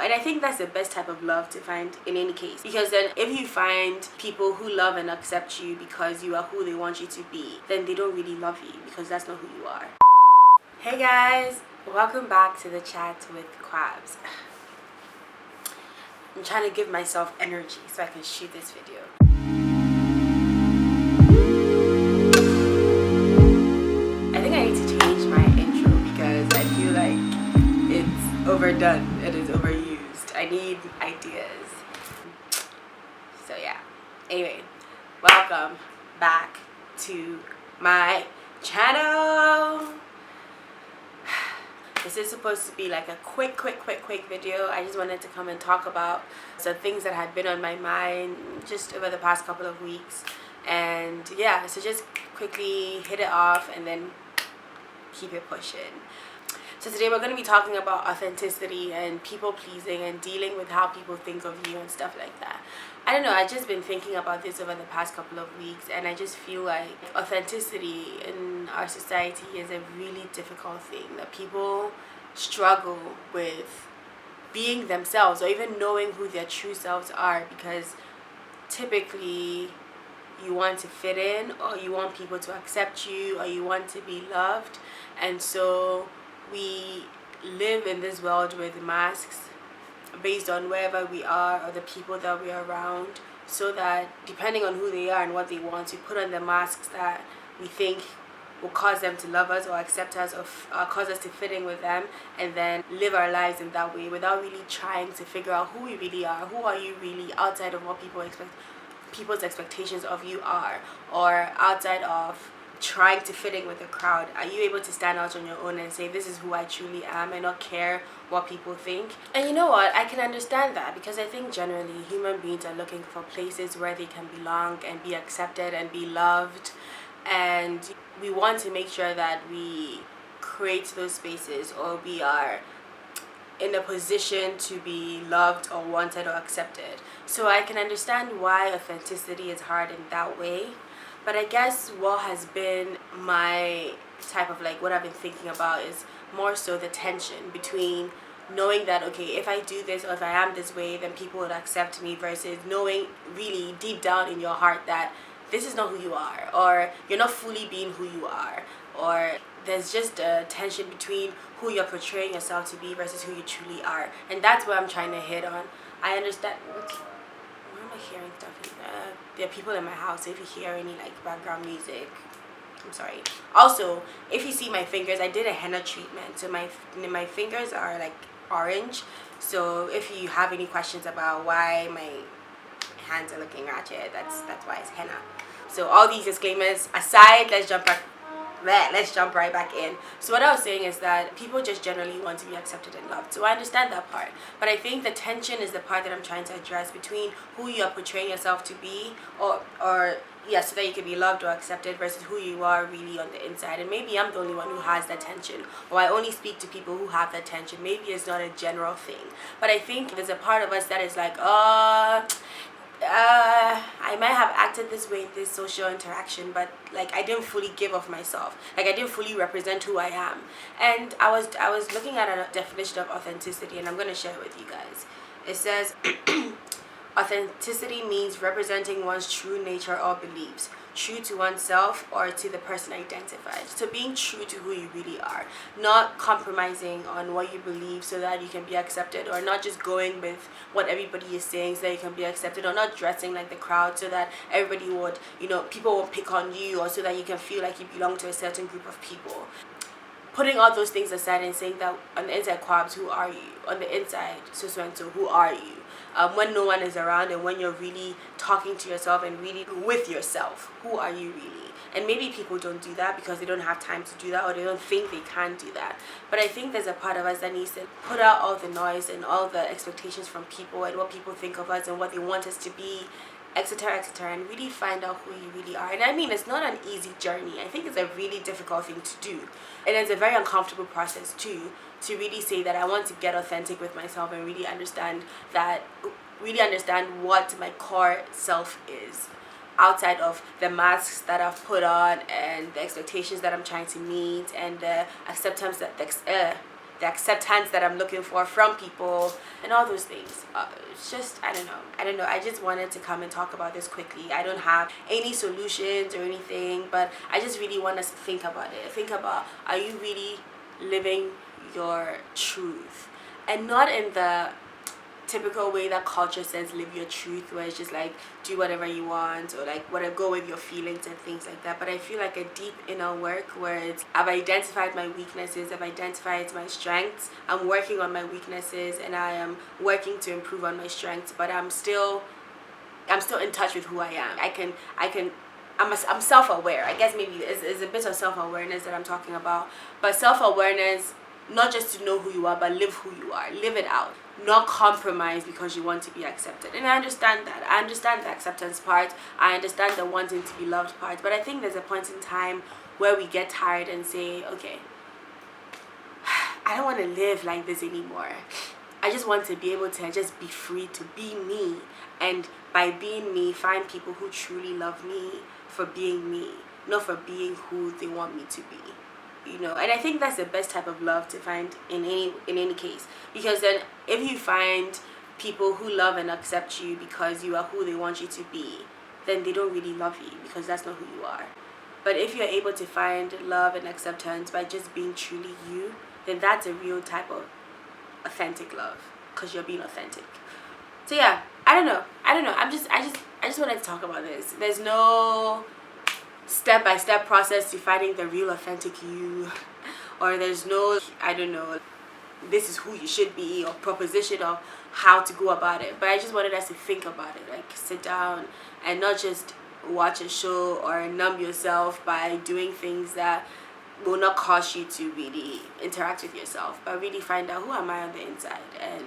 And I think that's the best type of love to find in any case, because then if you find people who love and accept you because you are who they want you to be, then they don't really love you, because that's not who you are. Hey guys, welcome back to the chat with Crabs. I'm trying to give myself energy so I can shoot this video. I think I need to change my intro because I feel like it's overdone. It is overused. I need ideas. So yeah. Anyway, welcome back to my channel. This is supposed to be like a quick video. I just wanted to come and talk about some things that had been on my mind just over the past couple of weeks. And yeah, so just quickly hit it off and then keep it pushing. So today we're going to be talking about authenticity and people pleasing and dealing with how people think of you and stuff like that. I don't know, I've just been thinking about this over the past couple of weeks, and I just feel like authenticity in our society is a really difficult thing, that people struggle with being themselves or even knowing who their true selves are, because typically you want to fit in, or you want people to accept you, or you want to be loved. And so we live in this world with masks based on wherever we are or the people that we are around, so that depending on who they are and what they want, we put on the masks that we think will cause them to love us or accept us, or cause us to fit in with them, and then live our lives in that way without really trying to figure out who we really are. Who are you really outside of what people's expectations of you are, or outside of trying to fit in with the crowd? Are you able to stand out on your own and say, this is who I truly am, and not care what people think? And you know what, I can understand that, because I think generally human beings are looking for places where they can belong and be accepted and be loved, and we want to make sure that we create those spaces, or we are in a position to be loved or wanted or accepted. So I can understand why authenticity is hard in that way. But I guess what has been my type of what I've been thinking about is more so the tension between knowing that, okay, if I do this or if I am this way, then people would accept me, versus knowing really deep down in your heart that this is not who you are, or you're not fully being who you are, or there's just a tension between who you're portraying yourself to be versus who you truly are. And that's what I'm trying to hit on. I understand. Why am I hearing stuff? There are people in my house, so if you hear any background music, I'm sorry. Also, if you see my fingers, I did a henna treatment, so my fingers are orange. So if you have any questions about why my hands are looking ratchet, that's why it's henna. So all these disclaimers aside, let's jump right back in. So what I was saying is that people just generally want to be accepted and loved. So I understand that part. But I think the tension is the part that I'm trying to address between who you are portraying yourself to be, or so that you can be loved or accepted, versus who you are really on the inside. And maybe I'm the only one who has that tension, or I only speak to people who have that tension. Maybe it's not a general thing. But I think there's a part of us that is I might have acted this way in this social interaction, but I didn't fully give of myself. I didn't fully represent who I am. And I was looking at a definition of authenticity, and I'm going to share it with you guys. It says authenticity means representing one's true nature or beliefs, true to oneself or to the person identified. So being true to who you really are, not compromising on what you believe so that you can be accepted, or not just going with what everybody is saying so that you can be accepted, or not dressing like the crowd so that everybody would, people won't pick on you, or so that you can feel like you belong to a certain group of people. Putting all those things aside and saying that on the inside, Quabs, who are you? On the inside, so who are you? When no one is around, and when you're really talking to yourself and really with yourself, who are you really? And maybe people don't do that because they don't have time to do that, or they don't think they can do that. But I think there's a part of us that needs to put out all the noise and all the expectations from people and what people think of us and what they want us to be, etc., and really find out who you really are. And I mean, it's not an easy journey. I think it's a really difficult thing to do, and it's a very uncomfortable process too, to really say that I want to get authentic with myself and really understand what my core self is, outside of the masks that I've put on and the expectations that I'm trying to meet and the acceptance that the acceptance that I'm looking for from people, and all those things. It's just, I don't know. I just wanted to come and talk about this quickly. I don't have any solutions or anything, but I just really want us to think about it. Think about, are you really living your truth? And not in the typical way that culture says live your truth, where it's just like do whatever you want, or like whatever, go with your feelings and things like that. But I feel like a deep inner work where it's, I've identified my weaknesses, I've identified my strengths, I'm working on my weaknesses, and I am working to improve on my strengths, but I'm still in touch with who I am. I'm self-aware. I guess maybe it's a bit of self-awareness that I'm talking about, but self-awareness, not just to know who you are, but live who you are, live it out, not compromise because you want to be accepted. And I understand that. I understand the acceptance part. I understand the wanting to be loved part. But I think there's a point in time where we get tired and say, okay, I don't want to live like this anymore. I just want to be able to just be free to be me. And by being me, find people who truly love me for being me, not for being who they want me to be. You know, and I think that's the best type of love to find in any case, because then if you find people who love and accept you because you are who they want you to be, then they don't really love you, because that's not who you are. But if you're able to find love and acceptance by just being truly you, then that's a real type of authentic love, because you're being authentic. So yeah, I don't know. I just wanted to talk about this. There's no step-by-step process to finding the real authentic you, or there's no, I don't know, this is who you should be, or proposition of how to go about it. But I just wanted us to think about it, like sit down and not just watch a show or numb yourself by doing things that will not cause you to really interact with yourself, but really find out, who am I on the inside, and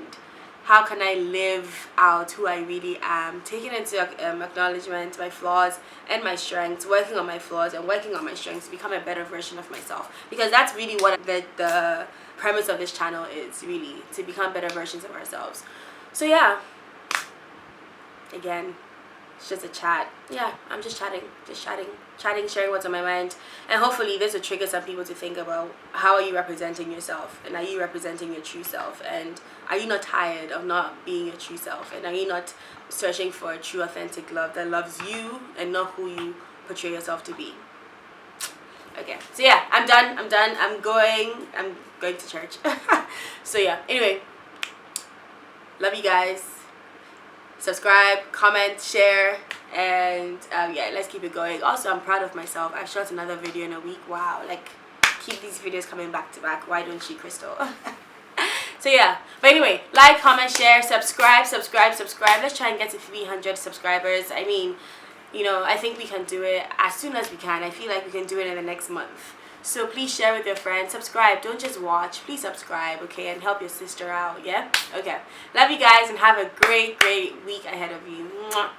how can I live out who I really am, taking into acknowledgement my flaws and my strengths, working on my flaws and working on my strengths to become a better version of myself. Because that's really what the premise of this channel is, really, to become better versions of ourselves. So yeah, again, it's just a chat. Yeah, I'm just chatting, sharing what's on my mind. And hopefully this will trigger some people to think about, how are you representing yourself? And are you representing your true self? And are you not tired of not being your true self? And are you not searching for a true authentic love that loves you and not who you portray yourself to be? Okay, so yeah, I'm done. I'm going to church. So yeah, anyway, love you guys. Subscribe, comment, share, and yeah, let's keep it going. Also, I'm proud of myself. I've shot another video in a week. Wow, like, keep these videos coming back to back. Why don't you, Crystal? So yeah, but anyway, like, comment, share, subscribe. Let's try and get to 300 subscribers. I mean, you know, I think we can do it as soon as we can. I feel like we can do it in the next month. So please share with your friends. Subscribe. Don't just watch. Please subscribe, okay? And help your sister out, yeah? Okay. Love you guys, and have a great week ahead of you. Mwah.